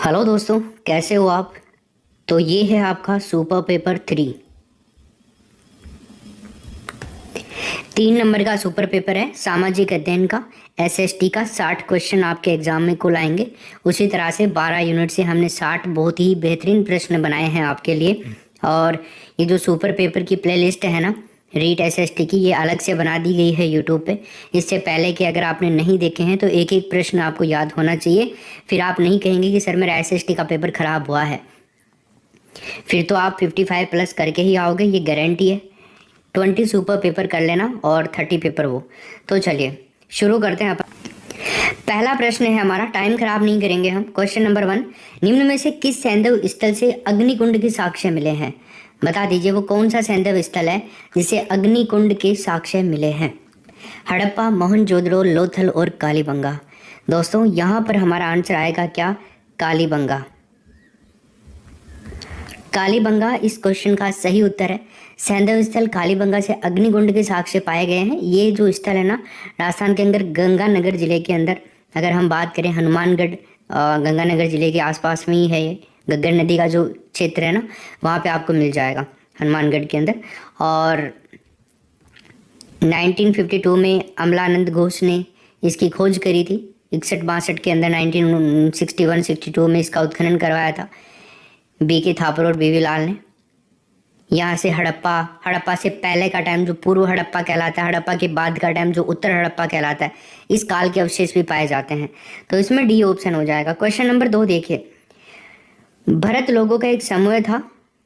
Hello दोस्तों, कैसे हो आप। तो ये है आपका सुपर पेपर 3। 3 नंबर का सुपर पेपर है सामाजिक अध्ययन का। एसएसटी का 60 क्वेश्चन आपके एग्जाम में कुल आएंगे। उसी तरह से 12 यूनिट से हमने 60 बहुत ही बेहतरीन प्रश्न बनाए हैं आपके लिए। और ये जो सुपर पेपर की प्लेलिस्ट है ना, रीट एसएसटी की, ये अलग से बना दी गई है यूट्यूब पे। इससे पहले कि अगर आपने नहीं देखे हैं तो एक एक प्रश्न आपको याद होना चाहिए। फिर आप नहीं कहेंगे कि सर मेरा एसएसटी का पेपर खराब हुआ है। फिर तो आप 55 प्लस करके ही आओगे, ये गारंटी है। 20 सुपर पेपर कर लेना और 30 पेपर वो। तो चलिए शुरू करते हैं अपन। पहला प्रश्न है हमारा, टाइम खराब नहीं करेंगे हम। क्वेश्चन नंबर 1, निम्न में से किस सैंधव स्थल से अग्निकुंड के साक्ष्य मिले हैं। बता दीजिए वो कौन सा सैंधव स्थल है जिसे अग्निकुंड के साक्ष्य मिले हैं। हड़प्पा, मोहनजोदड़ो, लोथल और कालीबंगा। दोस्तों यहाँ पर हमारा आंसर आएगा क्या, कालीबंगा। कालीबंगा इस क्वेश्चन का सही उत्तर है। सैंधव स्थल कालीबंगा से अग्निकुंड के साक्ष्य पाए गए हैं। ये जो स्थल है ना, राजस्थान के अंदर गंगानगर जिले के अंदर, अगर हम बात करें हनुमानगढ़, गंगानगर जिले के आसपास में ही है ये। घग्गर नदी का जो क्षेत्र है ना, वहाँ पे आपको मिल जाएगा हनुमानगढ़ के अंदर। और 1952 में अमलानंद घोष ने इसकी खोज करी थी। 61-62 के अंदर 1961-62 में इसका उत्खनन करवाया था बीके थापर और बीवी लाल ने। यहाँ से हड़प्पा से पहले का टाइम जो पूर्व हड़प्पा कहलाता है, हड़प्पा के बाद का टाइम जो उत्तर हड़प्पा कहलाता है, इस काल के अवशेष भी पाए जाते हैं। तो इसमें डी ऑप्शन हो जाएगा। क्वेश्चन नंबर 2 देखिए, भरत लोगों का एक समूह था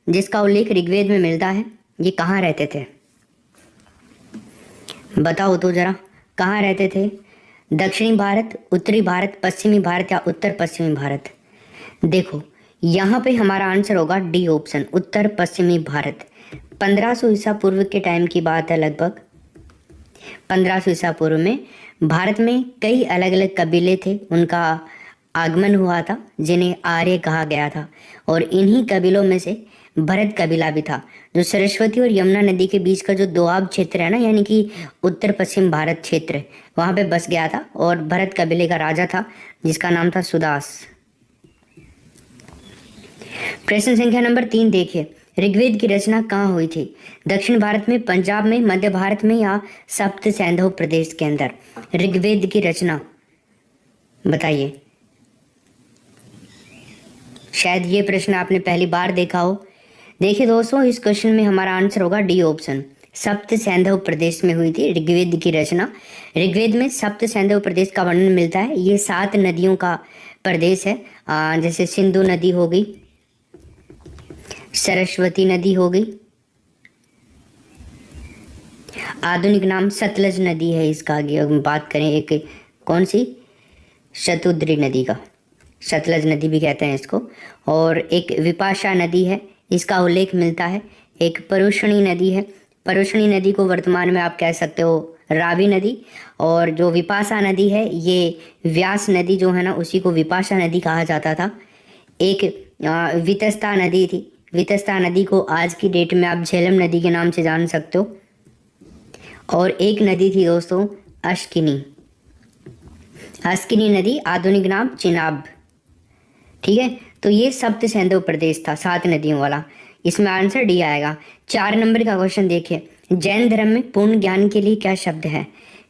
जिसका उल्लेख ऋग्वेद में मिलता है। ये कहाँ रहते थे, बताओ तो जरा, कहाँ रहते थे। दक्षिणी भारत, उत्तरी भारत, पश्चिमी भारत या उत्तर पश्चिमी भारत। देखो यहाँ पे हमारा आंसर होगा डी ऑप्शन, उत्तर पश्चिमी भारत। 1500 ईसा पूर्व के टाइम की बात है, लगभग 1500 ईसा पूर्व में भारत में कई अलग अलग कबीले थे, उनका आगमन हुआ था जिन्हें आर्य कहा गया था। और इन्हीं कबीलों में से भरत कबीला भी था, जो सरस्वती और यमुना नदी के बीच का जो दोआब क्षेत्र है ना, यानी कि उत्तर पश्चिम भारत क्षेत्र, वहाँ पे बस गया था। और भरत कबीले का राजा था जिसका नाम था सुदास। प्रश्न संख्या नंबर 3 देखिए, ऋग्वेद की रचना कहाँ हुई थी। दक्षिण भारत में, पंजाब में, मध्य भारत में या सप्त सैंधव प्रदेश के अंदर। ऋग्वेद की रचना बताइए। शायद ये प्रश्न आपने पहली बार देखा हो। देखिए दोस्तों, इस क्वेश्चन में हमारा आंसर होगा डी ऑप्शन, सप्त सैंधव प्रदेश में हुई थी ऋग्वेद की रचना। ऋग्वेद में सप्त सैंधव प्रदेश का वर्णन मिलता है। ये 7 नदियों का प्रदेश है। जैसे सिंधु नदी हो गई, सरस्वती नदी हो गई, आधुनिक नाम सतलज नदी है इसका। आगे हम बात करें एक कौन सी, शतुद्री नदी का, सतलज नदी भी कहते हैं इसको। और एक विपाशा नदी है, इसका उल्लेख मिलता है। एक परुष्णी नदी है, परुष्णी नदी को वर्तमान में आप कह सकते हो रावी नदी। और जो विपाशा नदी है, ये व्यास नदी जो है ना, उसी को विपाशा नदी कहा जाता था। एक वितस्ता नदी थी, वितस्ता नदी को आज की डेट में आप झेलम नदी के नाम से जान सकते हो। और एक नदी थी दोस्तों अश्किनी, अस्किनी नदी, आधुनिक नाम चिनाब। ठीक है, तो ये सप्त सैंधव प्रदेश था, 7 नदियों वाला। इसमें आंसर डी आएगा। 4 नंबर का क्वेश्चन देखिए, जैन धर्म में पूर्ण ज्ञान के लिए क्या शब्द है।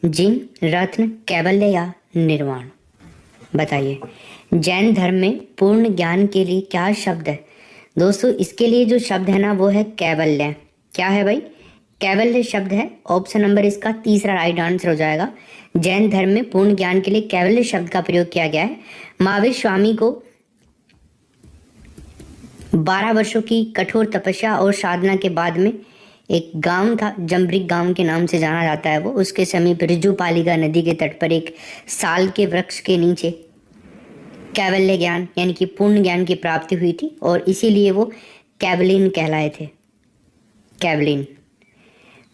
जिन, रत्न, कैवल्य या निर्वाण। बताइए जैन धर्म में पूर्ण ज्ञान के लिए क्या शब्द है। दोस्तों इसके लिए जो शब्द है ना, वो है कैवल्य। क्या है भाई, कैवल्य शब्द है। ऑप्शन नंबर इसका तीसरा राइट आंसर हो जाएगा। जैन धर्म में पूर्ण ज्ञान के लिए कैवल्य शब्द का प्रयोग किया गया है। महावीर स्वामी को 12 वर्षों की कठोर तपस्या और साधना के बाद में एक गांव था, जम्ब्रिक गांव के नाम से जाना जाता है वो, उसके समीप ऋजुपालिका नदी के तट पर एक साल के वृक्ष के नीचे कैवल्य ज्ञान यानी कि पूर्ण ज्ञान की प्राप्ति हुई थी। और इसीलिए वो कैवलिन कहलाए थे, कैवलिन।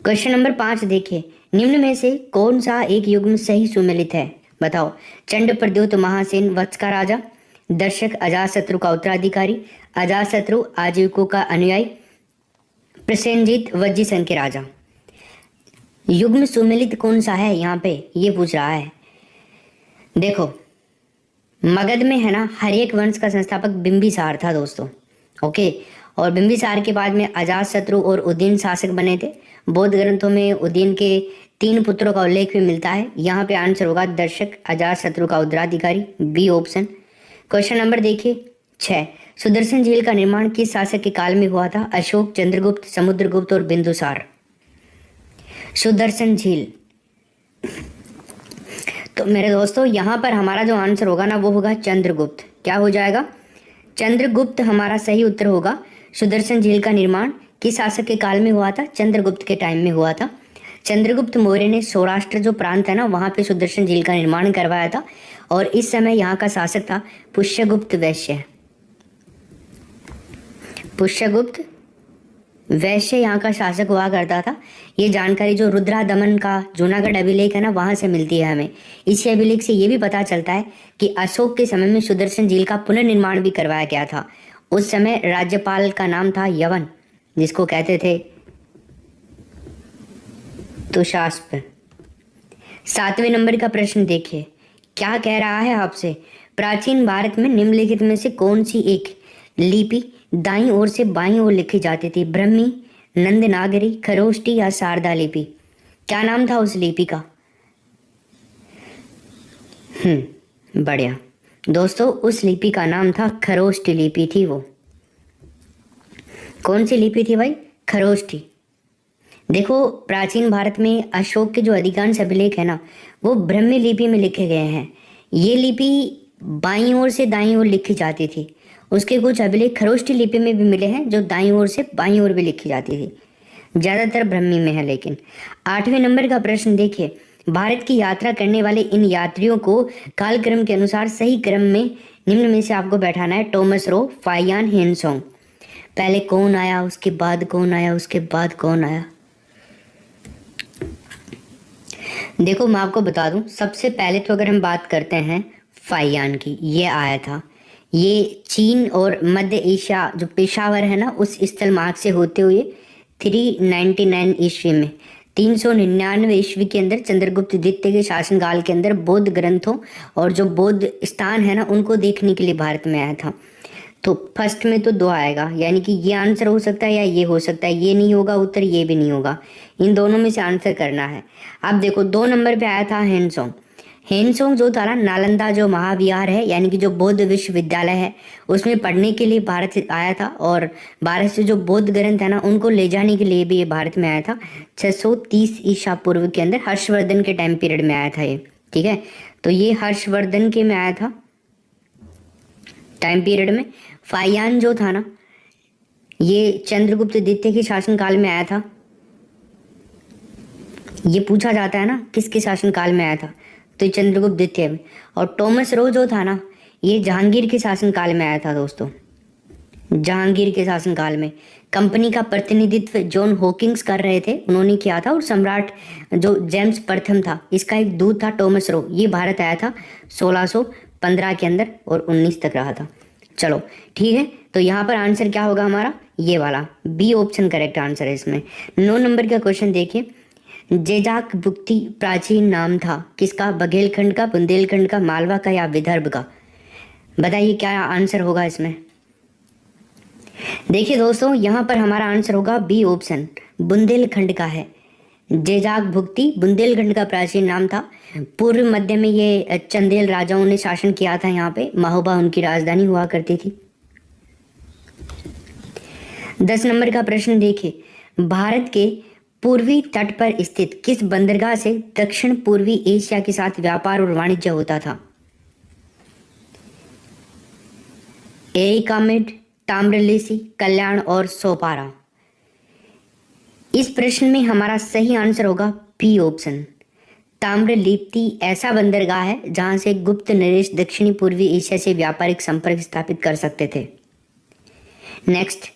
क्वेश्चन नंबर 5 देखिए, निम्न में से कौन सा एक युग्म सही सुमेलित है। बताओ, चंड प्रद्योत महासेन वत्स का राजा, दर्शक अजातशत्रु का उत्तराधिकारी, अजातशत्रु आजीविकों का अनुयायी, प्रसेनजीत वज्जीसन के राजा। युग्म सुमेलित कौन सा है यहाँ पे, ये पूछ रहा है। देखो मगध में है ना हर्यक वंश का संस्थापक बिंबिसार था दोस्तों। ओके, और बिंबिसार के बाद में अजातशत्रु और उदयन शासक बने थे। बौद्ध ग्रंथों में उदयन के 3 पुत्रों का उल्लेख भी मिलता है। यहाँ पे आंसर होगा दर्शक अजातशत्रु का उत्तराधिकारी, बी ऑप्शन। क्वेश्चन नंबर देखिए 6। सुदर्शन झील का निर्माण किस शासक के काल में हुआ था? अशोक, चंद्रगुप्त, समुद्रगुप्त और बिंदुसार। सुदर्शन झील, तो मेरे दोस्तों यहाँ पर हमारा जो आंसर होगा ना वो होगा चंद्रगुप्त। क्या हो जाएगा? चंद्रगुप्त हमारा सही उत्तर होगा। सुदर्शन झील का निर्माण किस शासक के काल में हुआ था? चंद्रगुप्त के टाइम में हुआ था। चंद्रगुप्त मौर्य ने सौराष्ट्र जो प्रांत है ना वहाँ पे सुदर्शन झील का निर्माण करवाया था, और इस समय यहाँ का शासक था पुष्यगुप्त वैश्य। पुष्यगुप्त वैश्य यहाँ का शासक हुआ करता था। ये जानकारी जो रुद्रा दमन का जूनागढ़ अभिलेख है ना वहाँ से मिलती है हमें। इसी अभिलेख से ये भी पता चलता है कि अशोक के समय में सुदर्शन झील का पुनर्निर्माण भी करवाया गया था। उस समय राज्यपाल का नाम था यवन, जिसको कहते थे तुषास्प। 7वें नंबर का प्रश्न देखिए, क्या कह रहा है आपसे? प्राचीन भारत में निम्नलिखित में से कौन सी एक लिपि दाईं ओर से बाईं ओर लिखी जाती थी? ब्रह्मी, नंदनागरी, खरोष्टी या शारदा लिपि? क्या नाम था उस लिपि का? बढ़िया दोस्तों, उस लिपि का नाम था खरोष्टी लिपि थी वो। कौन सी लिपि थी भाई? खरोष्टी। देखो, प्राचीन भारत में अशोक के जो अधिकांश अभिलेख है ना वो ब्रह्मी लिपि में लिखे गए हैं। ये लिपि बाईं ओर से दाईं ओर लिखी जाती थी। उसके कुछ अभिलेख खरोष्टी लिपि में भी मिले हैं जो दाईं ओर से बाईं ओर भी लिखी जाती थी। ज़्यादातर ब्रह्मी में है लेकिन। 8वें नंबर का प्रश्न देखिए, भारत की यात्रा करने वाले इन यात्रियों को कालक्रम के अनुसार सही क्रम में निम्न में से आपको बैठाना है। टॉमस रो, फाइयान, हेनसोंग। पहले कौन आया, उसके बाद कौन आया, उसके बाद कौन आया? देखो मैं आपको बता दूं, सबसे पहले तो अगर हम बात करते हैं फाइयान की, ये आया था। ये चीन और मध्य एशिया जो पेशावर है ना उस स्थल मार्ग से होते हुए 399 ईस्वी में 399 ईस्वी के अंदर चंद्रगुप्त द्वितीय के शासनकाल के अंदर बौद्ध ग्रंथों और जो बौद्ध स्थान है ना उनको देखने के लिए भारत में आया था। तो फर्स्ट में तो 2 आएगा, यानी कि ये आंसर हो सकता है या ये हो सकता है। ये नहीं होगा उत्तर, ये भी नहीं होगा। इन दोनों में से आंसर करना है। अब देखो 2 नंबर पे आया था हेनसोंग। हेनसोंग जो था ना नालंदा जो महाविहार है यानी कि जो बौद्ध विश्वविद्यालय है उसमें पढ़ने के लिए भारत आया था, और भारत से जो बौद्ध ग्रंथ है ना उनको ले जाने के लिए भी ये भारत में आया था। 630 ईसा पूर्व के अंदर हर्षवर्धन के टाइम पीरियड में आया था ये। ठीक है, तो ये हर्षवर्धन के में आया था टाइम पीरियड में। फाइयान जो था ना ये चंद्रगुप्त द्वितीय के शासनकाल में आया था। ये पूछा जाता है ना किसके शासनकाल में आया था, तो चंद्रगुप्त द्वितीय में। और टॉमस रो जो था ना ये जहांगीर के शासनकाल में आया था दोस्तों। जहांगीर के शासनकाल में कंपनी का प्रतिनिधित्व जॉन हॉकिंग्स कर रहे थे, उन्होंने किया था। और सम्राट जो जेम्स प्रथम था इसका एक दूत था टॉमस रो। ये भारत आया था 1615 के अंदर और 19 तक रहा था। चलो ठीक है, तो यहाँ पर आंसर क्या होगा हमारा? ये वाला बी ऑप्शन करेक्ट आंसर है इसमें। 9 नंबर का क्वेश्चन देखिए, जेजाक भुक्ति प्राचीन नाम था किसका? बघेलखंड का, बुंदेलखंड का, मालवा का या विदर्भ का? बताइए क्या आंसर होगा इसमें। देखिए दोस्तों यहाँ पर हमारा आंसर होगा बी ऑप्शन, बुंदेलखंड का है। जेजाक भुक्ति बुंदेलखंड का प्राचीन नाम था। पूर्व मध्य में ये चंदेल राजाओं ने शासन किया था। यहाँ पे महोबा उनकी राजधानी हुआ करती थी। 10 नंबर का प्रश्न देखिए, भारत के पूर्वी तट पर स्थित किस बंदरगाह से दक्षिण पूर्वी एशिया के साथ व्यापार और वाणिज्य होता था? एरिकामेड, ताम्रलिप्ति, कल्याण और सोपारा। इस प्रश्न में हमारा सही आंसर होगा बी ऑप्शन, ताम्रलिप्ति ऐसा बंदरगाह है जहां से गुप्त नरेश दक्षिणी पूर्वी एशिया से व्यापारिक संपर्क स्थापित कर सकते थे। नेक्स्ट,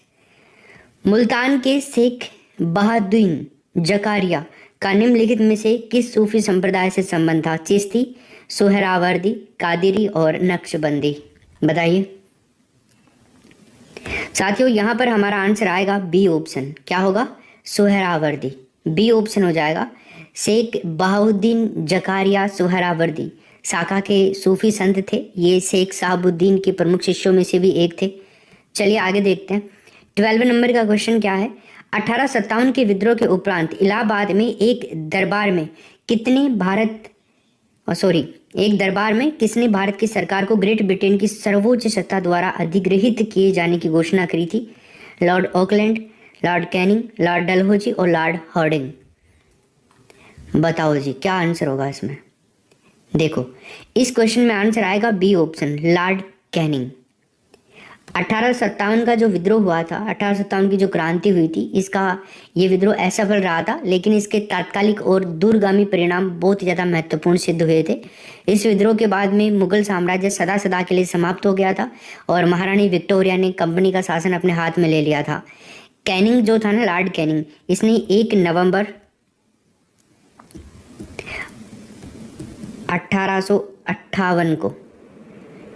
मुल्तान के शेख बहादुद्दीन जकारिया का निम्नलिखित में से किस सूफी संप्रदाय से संबंध था? चिश्ती, सुहरावर्दी, कादिरी और नक्शबंदी। बताइए साथियों, यहाँ पर हमारा आंसर आएगा बी ऑप्शन। क्या होगा? सुहरावर्दी। बी ऑप्शन हो जाएगा। शेख बहाउद्दीन जकारिया सुहरावर्दी साका के सूफी संत थे, ये शेख साहबुद्दीन के प्रमुख शिष्यों में से भी एक थे। चलिए आगे देखते हैं। 12 नंबर का क्वेश्चन क्या है, 1857 के विद्रोह के उपरांत इलाहाबाद में एक दरबार में किसने भारत की सरकार को ग्रेट ब्रिटेन की सर्वोच्च सत्ता द्वारा अधिग्रहित किए जाने की घोषणा करी थी? Lord Auckland, Lord Canning, Lord Dalhousie और लॉर्ड हार्डिंग। बताओ जी क्या आंसर होगा इसमें। देखो इस क्वेश्चन में आंसर आएगा बी ऑप्शन, लॉर्ड कैनिंग। 1857 का जो विद्रोह हुआ था, 1857 की जो क्रांति हुई थी, इसका ये विद्रोह असफल रहा था, लेकिन इसके तात्कालिक और दूरगामी परिणाम बहुत ही ज़्यादा महत्वपूर्ण सिद्ध हुए थे। इस विद्रोह के बाद में मुगल साम्राज्य सदा सदा के लिए समाप्त हो गया था और महारानी विक्टोरिया ने कंपनी का शासन अपने हाथ में ले लिया था। कैनिंग जो था ना, लॉर्ड कैनिंग, इसने 1 नवंबर 1858 को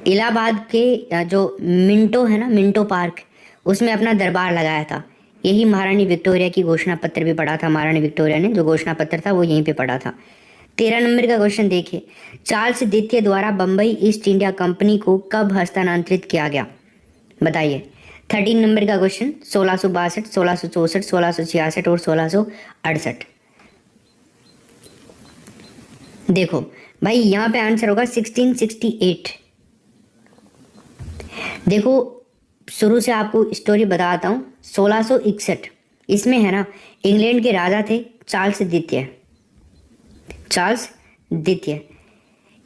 इलाहाबाद के जो मिंटो है ना, मिंटो पार्क, उसमें अपना दरबार लगाया था। यही महारानी विक्टोरिया की घोषणा पत्र भी पढ़ा था। महारानी विक्टोरिया ने जो घोषणा पत्र था वो यहीं पे पढ़ा था। 13 नंबर का क्वेश्चन देखिए, चार्ल्स द्वितीय द्वारा बम्बई ईस्ट इंडिया कंपनी को कब हस्तांतरित किया गया? बताइए। 13 नंबर का क्वेश्चन, 1662, 1664, 1666 और 1668। देखो भाई यहाँ पे आंसर होगा 1668। देखो शुरू से आपको स्टोरी बताता हूँ। 1661 इसमें है ना, इंग्लैंड के राजा थे चार्ल्स द्वितीय।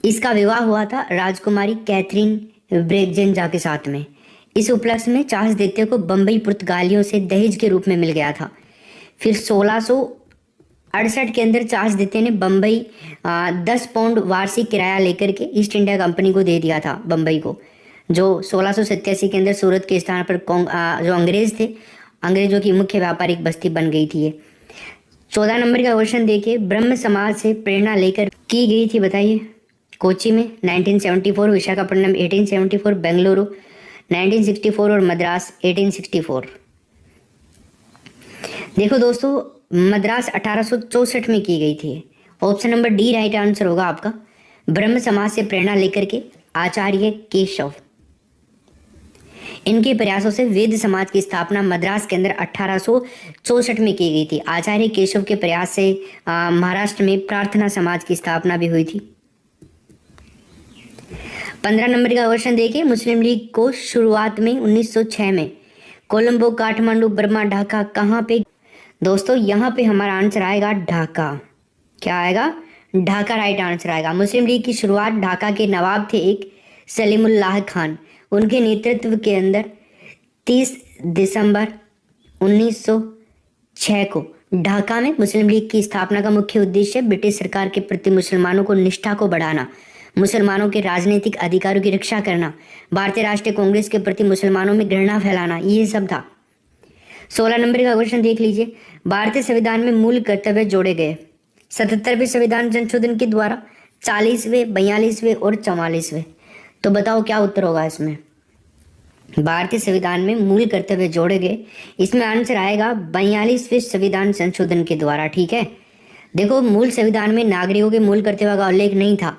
इसका विवाह हुआ था राजकुमारी कैथरीन ब्रेगजेंजा के साथ में। इस उपलक्ष्य में चार्ल्स द्वितीय को बम्बई पुर्तगालियों से दहेज के रूप में मिल गया था। फिर 1668 के अंदर चार्ल्स द्वितीय ने बम्बई 10 पाउंड वार्षिक किराया लेकर के ईस्ट इंडिया कंपनी को दे दिया था बम्बई को, जो 1687 के अंदर सूरत के स्थान पर जो अंग्रेज थे, अंग्रेजों की मुख्य व्यापारिक बस्ती बन गई थी ये। 14 नंबर का क्वेश्चन देखिए, ब्रह्म समाज से प्रेरणा लेकर की गई थी, बताइए। कोची में 1974, विशाखापट्टनम 1874, बेंगलुरु 1964 और मद्रास 1864। देखो दोस्तों मद्रास 1864 में की गई थी। Option number D right answer होगा आपका। ब्रह्म समाज से प्रेरणा लेकर के आचार्य केशव, इनके प्रयासों से वेद समाज की स्थापना मद्रास के अंदर 1864 में की गई थी। आचार्य केशव के प्रयास से महाराष्ट्र में प्रार्थना समाज की स्थापना भी हुई थी। 15 नंबर का क्वेश्चन देखिए, मुस्लिम लीग को शुरुआत में 1906 में कोलंबो, काठमांडू, बर्मा, ढाका कहाँ पे? दोस्तों यहाँ पे हमारा आंसर आएगा ढाका। क्या आएगा? ढाका राइट आंसर आएगा। मुस्लिम लीग की शुरुआत ढाका के नवाब थे एक सलीमुल्लाह खान, उनके नेतृत्व के अंदर 30 दिसंबर 1906 को ढाका में मुस्लिम लीग की स्थापना का मुख्य उद्देश्य ब्रिटिश सरकार के प्रति मुसलमानों को निष्ठा को बढ़ाना, मुसलमानों के राजनीतिक अधिकारों की रक्षा करना, भारतीय राष्ट्रीय कांग्रेस के प्रति मुसलमानों में घृणा फैलाना, ये सब था। 16 नंबर का क्वेश्चन देख लीजिए, भारतीय संविधान में मूल कर्तव्य जोड़े गए 77वें संविधान संशोधन के द्वारा, 40वें, 42वें और 44वें। तो बताओ क्या उत्तर होगा इसमें। भारतीय संविधान में मूल कर्तव्य जोड़े गए, इसमें आंसर आएगा 42वें संविधान संशोधन के द्वारा। ठीक है, देखो मूल संविधान में नागरिकों के मूल कर्तव्य का उल्लेख नहीं था,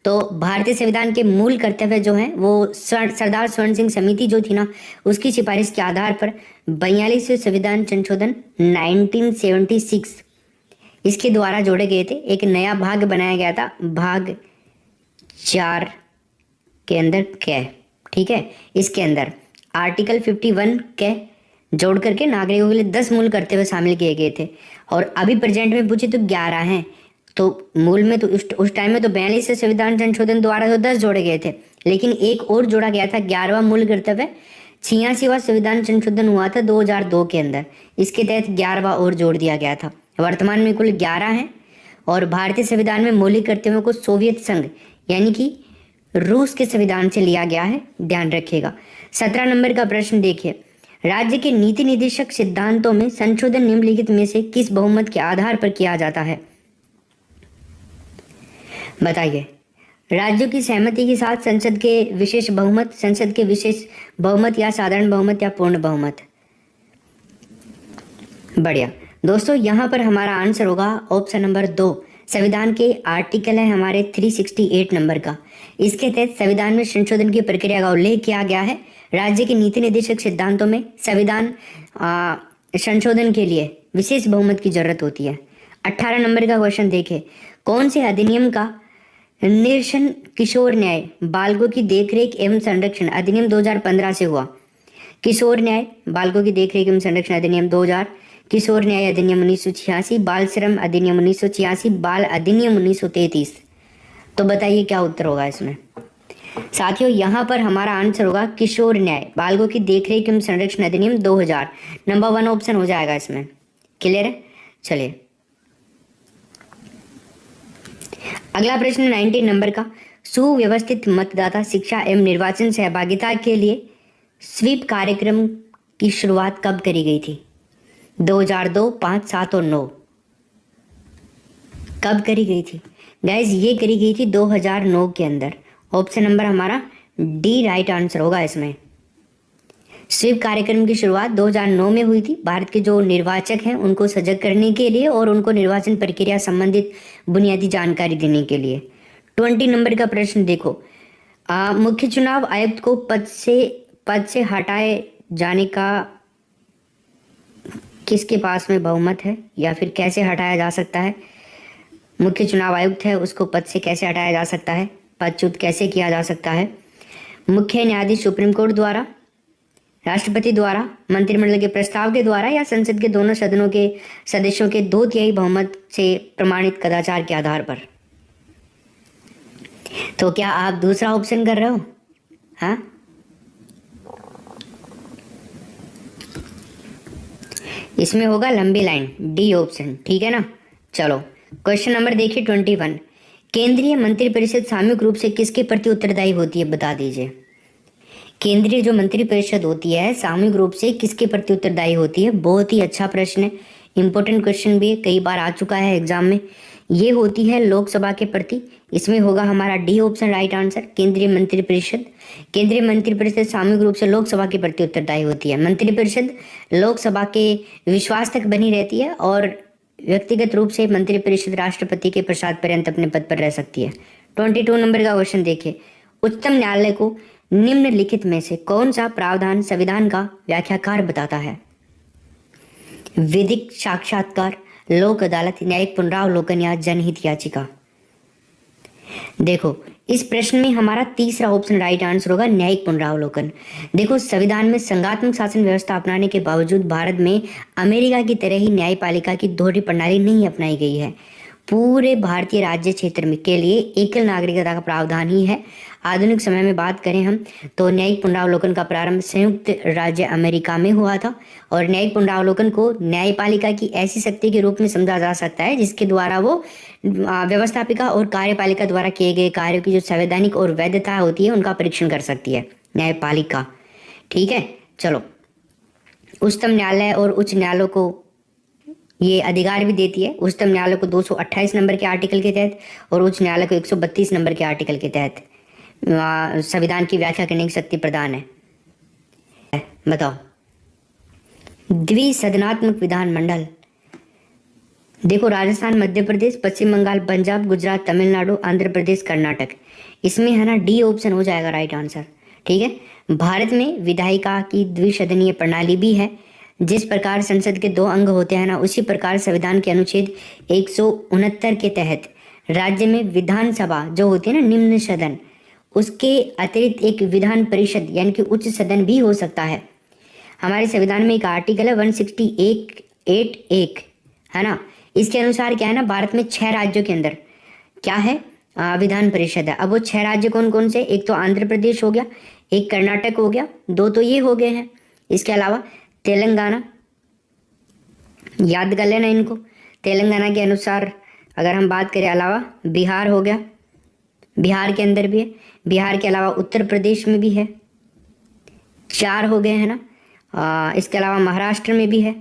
तो भारतीय संविधान के मूल कर्तव्य जो हैं वो सरदार स्वर्ण सिंह समिति जो थी ना, उसकी सिफारिश के आधार पर 42वें संविधान संशोधन 1976 इसके द्वारा जोड़े गए थे। एक नया भाग बनाया गया था, भाग 4 के अंदर कै, ठीक है, इसके अंदर आर्टिकल 51 कै जोड़ करके नागरिकों के लिए 10 मूल कर्तव्य शामिल किए गए थे। और अभी प्रेजेंट में पूछे तो 11 हैं, तो मूल में तो उस टाइम में तो 42 से संविधान संशोधन द्वारा तो 10 जोड़े गए थे, लेकिन एक और जोड़ा गया था 11वां मूल कर्तव्य। 86वां संविधान संशोधन हुआ था 2002 के अंदर, इसके तहत 11वां और जोड़ दिया गया था। वर्तमान में कुल 11 हैं। और भारतीय संविधान में मौलिक कर्तव्यों को सोवियत संघ यानी कि रूस के संविधान से लिया गया है, ध्यान रखिएगा। 17 नंबर का प्रश्न देखिए, राज्य के नीति निर्देशक सिद्धांतों में संशोधन निम्नलिखित में से किस बहुमत के आधार पर किया जाता है? बताइए। राज्यों की सहमति के साथ संसद के विशेष बहुमत, संसद के विशेष बहुमत या साधारण बहुमत या पूर्ण बहुमत। बढ़िया दोस्तों, यहाँ पर हमारा आंसर होगा ऑप्शन नंबर 2, संविधान के आर्टिकल है हमारे 368 नंबर का। इसके तहत संविधान में संशोधन की प्रक्रिया का उल्लेख किया गया है। राज्य के नीति निर्देशक सिद्धांतों में संविधान संशोधन के लिए विशेष बहुमत की जरूरत होती है। 18 नंबर का क्वेश्चन देखें, कौन से अधिनियम का निर्देशन किशोर न्याय बालकों की देखरेख एवं संरक्षण अधिनियम 2015 से हुआ? किशोर न्याय बालकों की देखरेख एवं संरक्षण अधिनियम 2000, किशोर न्याय अधिनियम 1986, बाल श्रम अधिनियम 1986, बाल अधिनियम 1933। तो बताइए क्या उत्तर होगा इसमें? साथियों यहाँ पर हमारा आंसर होगा किशोर न्याय बालकों की देखरेख एवं संरक्षण अधिनियम 2000। नंबर 1 ऑप्शन हो जाएगा इसमें। क्लियर है? चलिए अगला प्रश्न 19 नंबर का, सुव्यवस्थित मतदाता शिक्षा एवं निर्वाचन सहभागिता के लिए स्वीप कार्यक्रम की शुरुआत कब करी गई थी? 2002, 5, 7 और 9। कब करी गई थी गाइज? ये करी गई थी 2009 के अंदर। ऑप्शन नंबर हमारा डी राइट आंसर होगा इसमें। स्वीप कार्यक्रम की शुरुआत 2009 में हुई थी। भारत के जो निर्वाचक हैं उनको सजग करने के लिए और उनको निर्वाचन प्रक्रिया संबंधित बुनियादी जानकारी देने के लिए। 20 नंबर का प्रश्न देखो, मुख्य चुनाव आयुक्त को पद से हटाए जाने का किसके पास में बहुमत है या फिर कैसे हटाया जा सकता है? मुख्य चुनाव आयुक्त है, उसको पद से कैसे हटाया जा सकता है? पदच्युत कैसे किया जा सकता है? मुख्य न्यायाधीश सुप्रीम कोर्ट द्वारा, राष्ट्रपति द्वारा, मंत्रिमंडल के प्रस्ताव के द्वारा या संसद के दोनों सदनों के सदस्यों के 2/3 बहुमत से प्रमाणित कदाचार के आधार पर। तो क्या आप दूसरा ऑप्शन कर रहे हो? हाँ, इसमें होगा लंबी लाइन, डी ऑप्शन। ठीक है ना? चलो क्वेश्चन नंबर देखिए 21। केंद्रीय मंत्रिपरिषद सामूहिक रूप से किसके प्रति उत्तरदायी होती है? बता दीजिए। केंद्रीय जो मंत्रिपरिषद होती है सामूहिक रूप से किसके प्रति उत्तरदायी होती है? बहुत ही अच्छा प्रश्न है, इंपॉर्टेंट क्वेश्चन भी है, कई बार आ चुका है एग्जाम में। ये होती है लोकसभा के प्रति। इसमें होगा हमारा डी ऑप्शन राइट आंसर। केंद्रीय मंत्रिपरिषद सामूहिक रूप से लोकसभा के प्रति उत्तरदायी होती है। मंत्रिपरिषद लोकसभा के विश्वास तक बनी रहती है और व्यक्तिगत रूप से मंत्रिपरिषद राष्ट्रपति के प्रसाद पर्यंत अपने पद पर रह सकती है। 22 नंबर का क्वेश्चन देखिए, उच्चतम न्यायालय को निम्नलिखित में से कौन सा प्रावधान संविधान का व्याख्याकार बताता है? विधिक साक्षात्कार, लोक अदालत, न्यायिक पुनरावलोकन या जनहित याचिका। देखो इस प्रश्न में हमारा तीसरा ऑप्शन राइट आंसर होगा, न्यायिक पुनरावलोकन। देखो संविधान में संघात्मक शासन व्यवस्था अपनाने के बावजूद भारत में अमेरिका की तरह ही न्यायपालिका की दोहरी प्रणाली नहीं अपनाई गई है। पूरे भारतीय राज्य क्षेत्र में के लिए एकल नागरिकता का प्रावधान ही है। आधुनिक समय में बात करें हम तो न्यायिक पुनरावलोकन का प्रारंभ संयुक्त राज्य अमेरिका में हुआ था और न्यायिक पुनरावलोकन को न्यायपालिका की ऐसी शक्ति के रूप में समझा जा सकता है जिसके द्वारा वो व्यवस्थापिका और कार्यपालिका द्वारा किए गए कार्यों की जो संवैधानिक और वैधता होती है उनका परीक्षण कर सकती है न्यायपालिका। ठीक है, चलो उच्चतम न्यायालय और उच्च न्यायालयों को ये अधिकार भी देती है। उच्चतम न्यायालय को 228 नंबर के आर्टिकल के तहत और उच्च न्यायालय को 132 नंबर के आर्टिकल के तहत संविधान की व्याख्या करने की शक्ति प्रदान है। बताओ द्विसदनात्मक विधानमंडल। देखो राजस्थान, मध्य प्रदेश, पश्चिम बंगाल, पंजाब, गुजरात, तमिलनाडु, आंध्र प्रदेश, कर्नाटक। इसमें है ना डी ऑप्शन हो जाएगा राइट आंसर। ठीक है, भारत में विधायिका की द्विसदनीय प्रणाली भी है। जिस प्रकार संसद के 2 अंग होते हैं ना, उसी प्रकार संविधान के अनुच्छेद 169 के तहत राज्य में विधानसभा जो होती है ना निम्न सदन, उसके अतिरिक्त एक विधान परिषद यानी कि उच्च सदन भी हो सकता है। हमारे संविधान में एक आर्टिकल है 168(1) है ना, इसके अनुसार क्या है ना, भारत में 6 राज्यों के अंदर क्या है विधान परिषद है। अब वो 6 राज्य कौन कौन से? एक तो आंध्र प्रदेश हो गया, एक कर्नाटक हो गया, 2 तो ये हो गए हैं। इसके अलावा तेलंगाना, याद कर लेना इनको। तेलंगाना के अनुसार अगर हम बात करें अलावा बिहार हो गया, बिहार के अंदर भी है। बिहार के अलावा उत्तर प्रदेश में भी है, 4 हो गए हैं ना। इसके अलावा महाराष्ट्र में भी है।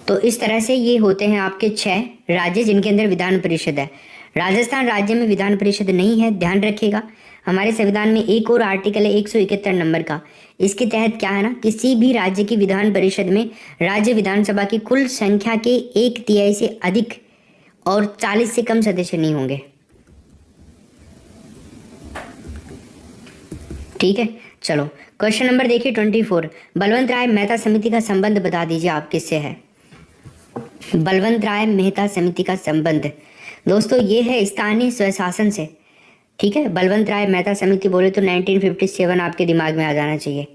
तो इस तरह से ये होते हैं आपके 6 राज्य जिनके अंदर विधान परिषद है। राजस्थान राज्य में विधान परिषद नहीं है, ध्यान रखिएगा। हमारे संविधान में एक और आर्टिकल है 171 नंबर का। इसके तहत क्या है ना, किसी भी राज्य की विधान परिषद में राज्य विधानसभा की कुल संख्या के 1/3 से अधिक और 40 से कम सदस्य नहीं होंगे। ठीक है, चलो क्वेश्चन नंबर देखिए 24। बलवंत राय मेहता समिति का संबंध बता दीजिए आप किससे है। बलवंत राय मेहता समिति का संबंध दोस्तों ये है स्थानीय स्वशासन से। ठीक है, बलवंत राय मेहता समिति बोले तो 1957 आपके दिमाग में आ जाना चाहिए।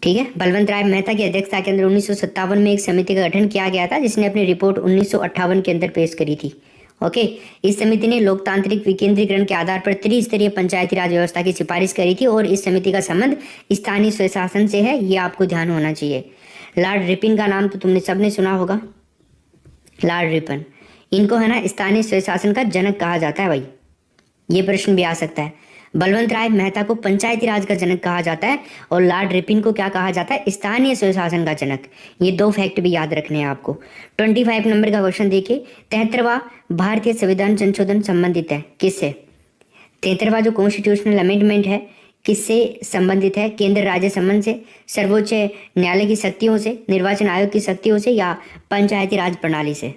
ठीक है, बलवंत राय मेहता की अध्यक्षता के अंदर 1957 में एक समिति का गठन किया गया था, जिसने अपनी रिपोर्ट 1958 के अंदर पेश करी थी। ओके, इस समिति ने लोकतांत्रिक विकेंद्रीकरण के आधार पर त्रिस्तरीय पंचायती राज व्यवस्था की सिफारिश करी थी और इस समिति का संबंध स्थानीय स्वशासन से है, ये आपको ध्यान होना चाहिए। लॉर्ड रिपन का नाम तो तुमने सबने सुना होगा, लॉर्ड रिपन। इनको है ना स्थानीय स्वशासन का जनक कहा जाता है भाई, ये प्रश्न भी आ सकता है। बलवंत राय मेहता को पंचायती राज का जनक कहा जाता है और लॉर्ड रिपन को क्या कहा जाता है, स्थानीय स्वशासन का जनक। ये दो फैक्ट भी याद रखने हैं आपको। 25 नंबर का क्वेश्चन देखिए, 73वां भारतीय संविधान संशोधन संबंधित है किससे। 73वां जो कॉन्स्टिट्यूशनल अमेंडमेंट है किससे संबंधित है, केंद्र राज्य संबंध से, सर्वोच्च न्यायालय की शक्तियों से, निर्वाचन आयोग की शक्तियों से या पंचायती राज प्रणाली से।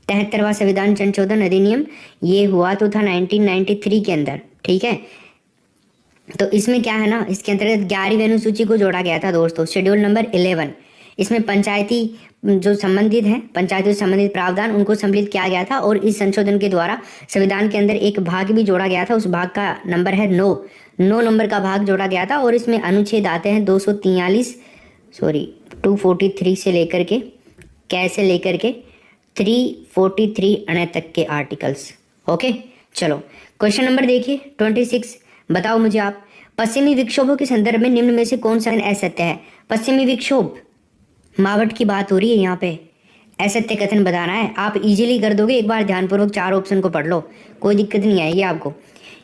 73वां संविधान संशोधन अधिनियम ये हुआ तो था 1993 के अंदर। ठीक है, तो इसमें क्या है ना, इसके अंतर्गत 11वीं अनुसूची को जोड़ा गया था दोस्तों, शेड्यूल नंबर 11। इसमें पंचायती जो संबंधित हैं, पंचायतों से संबंधित प्रावधान उनको सम्मिलित किया गया था और इस संशोधन के द्वारा संविधान के अंदर एक भाग भी जोड़ा गया था, उस भाग का नंबर है 9 नंबर का भाग जोड़ा गया था और इसमें अनुच्छेद आते हैं 243 से लेकर के कैसे लेकर के 343 अने तक के आर्टिकल्स। ओके, चलो क्वेश्चन नंबर देखिए 26। बताओ मुझे आप, पश्चिमी विक्षोभों के संदर्भ में निम्न में से कौन सा असत्य है। पश्चिमी विक्षोभ, मावट की बात हो रही है यहाँ पे, असत्य कथन बताना है। आप इजीली कर दोगे, एक बार ध्यानपूर्वक 4 ऑप्शन को पढ़ लो, कोई दिक्कत नहीं आएगी आपको।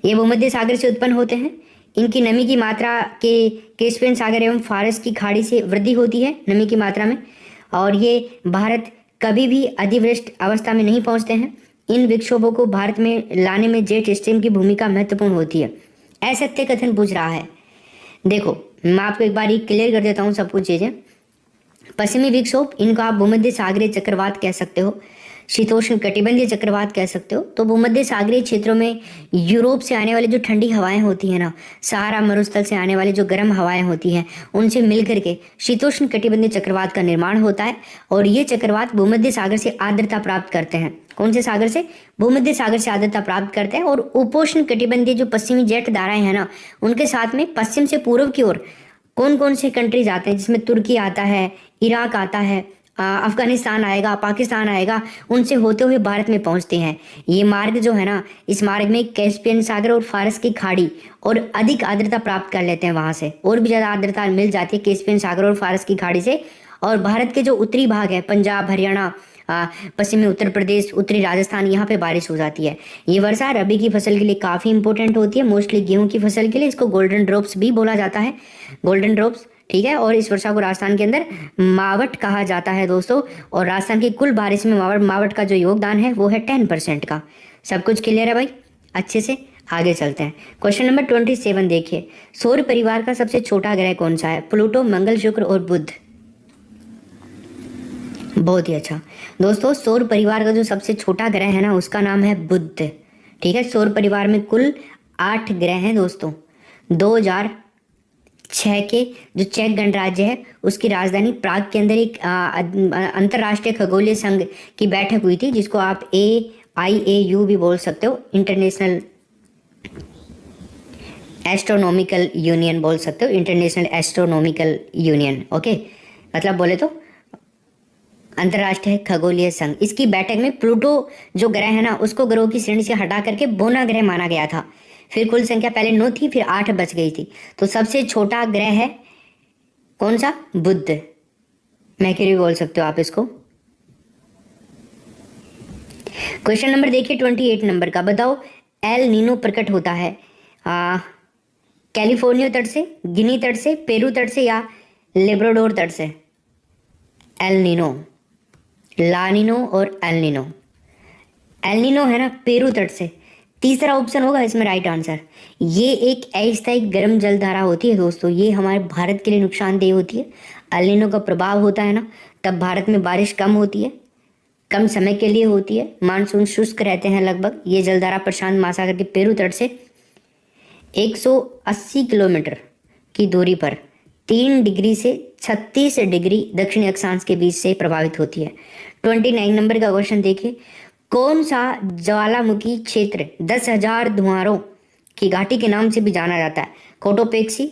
ये भूमध्य सागर से उत्पन्न होते हैं, इनकी नमी की मात्रा के कैस्पियन सागर एवं फारस की खाड़ी से वृद्धि होती है नमी की मात्रा में, और ये भारत कभी भी अधिवृष्ट अवस्था में नहीं पहुंचते हैं। इन विक्षोभों को भारत में लाने में जेट स्ट्रीम की भूमिका महत्वपूर्ण होती है। असत्य कथन पूछ रहा है। देखो मैं आपको एक बार क्लियर कर देता हूँ सब कुछ चीजें। पश्चिमी विक्षोभ, इनको आप भूमध्य सागरीय चक्रवात कह सकते हो, शीतोष्ण कटिबंधीय चक्रवात कह सकते हो। तो भूमध्य सागरीय क्षेत्रों में यूरोप से आने वाली जो ठंडी हवाएं होती हैं ना, सहारा मरुस्थल से आने वाली जो गर्म हवाएं होती हैं, उनसे मिलकर के शीतोष्ण कटिबंधीय चक्रवात का निर्माण होता है और ये चक्रवात भूमध्य सागर से आर्द्रता प्राप्त करते हैं। कौन से सागर से? भूमध्य सागर से आर्द्रता प्राप्त करते हैं और उपोष्ण कटिबंधीय जो पश्चिमी जेट धाराएं हैं ना, उनके साथ में पश्चिम से पूर्व की ओर कौन कौन से कंट्रीज आते हैं, जिसमें तुर्की आता है, इराक आता है, अफगानिस्तान आएगा, पाकिस्तान आएगा, उनसे होते हुए भारत में पहुंचते हैं। ये मार्ग जो है ना, इस मार्ग में कैस्पियन सागर और फारस की खाड़ी और अधिक आर्द्रता प्राप्त कर लेते हैं, वहां से और भी ज्यादा आर्द्रता मिल जाती है कैस्पियन सागर और फारस की खाड़ी से। और भारत के जो उत्तरी भाग है, पंजाब, हरियाणा, पश्चिमी उत्तर प्रदेश, उत्तरी राजस्थान, यहाँ पे बारिश हो जाती है। ये वर्षा रबी की फसल के लिए काफी इंपॉर्टेंट होती है, मोस्टली गेहूं की फसल के लिए। इसको गोल्डन ड्रॉप्स भी बोला जाता है, गोल्डन ड्रॉप्स। ठीक है, और इस वर्षा को राजस्थान के अंदर मावट कहा जाता है दोस्तों। और राजस्थान की कुल बारिश में मावट का जो योगदान है वो है 10% का। सब कुछ क्लियर है भाई? अच्छे से आगे चलते हैं। क्वेश्चन नंबर 27 देखिए, सौर परिवार का सबसे छोटा ग्रह कौन सा है? प्लूटो, मंगल, शुक्र और बुध। बहुत ही अच्छा दोस्तों, सौर परिवार का जो सबसे छोटा ग्रह है ना, उसका नाम है बुध। ठीक है, सौर परिवार में कुल 8 ग्रह हैं दोस्तों। 2006 के जो चेक गणराज्य है उसकी राजधानी प्राग के अंदर एक अंतर्राष्ट्रीय खगोलीय संघ की बैठक हुई थी, जिसको आप AIAU भी बोल सकते हो, इंटरनेशनल एस्ट्रोनॉमिकल यूनियन बोल सकते हो, इंटरनेशनल एस्ट्रोनॉमिकल यूनियन। ओके, मतलब बोले तो अंतर्राष्ट्रीय खगोलीय संघ। इसकी बैठक में प्लूटो जो ग्रह है ना, उसको ग्रहों की श्रेणी से हटा करके बोना ग्रह माना गया था। फिर कुल संख्या पहले 9 थी, फिर 8 बच गई थी। तो सबसे छोटा ग्रह है कौन सा? बुध, मैक्यूरी बोल सकते हो आप इसको। क्वेश्चन नंबर देखिए 28 नंबर का, बताओ एल नीनो प्रकट होता है कैलिफोर्निया तट से, गिनी तट से, पेरू तट से या लेब्राडोर तट से? एल नीनो, ला नीनो और एल नीनो। एल नीनो है ना पेरू तट से, तीसरा ऑप्शन होगा इसमें राइट आंसर। ये एक अस्थायी गर्म जल धारा होती है दोस्तों, ये हमारे भारत के लिए नुकसानदेह होती है। एल नीनो का प्रभाव होता है ना, तब भारत में बारिश कम होती है, कम समय के लिए होती है, मानसून शुष्क रहते हैं लगभग। ये जलधारा प्रशांत महासागर के पेरू तट से 180 किलोमीटर की दूरी पर 3 डिग्री से 36 डिग्री दक्षिणी अक्षांश के बीच से प्रभावित होती है। 29 नंबर का क्वेश्चन देखिए, कौन सा ज्वालामुखी क्षेत्र 10,000 धुआंरों की घाटी के नाम से भी जाना जाता है? कोटोपेक्सी,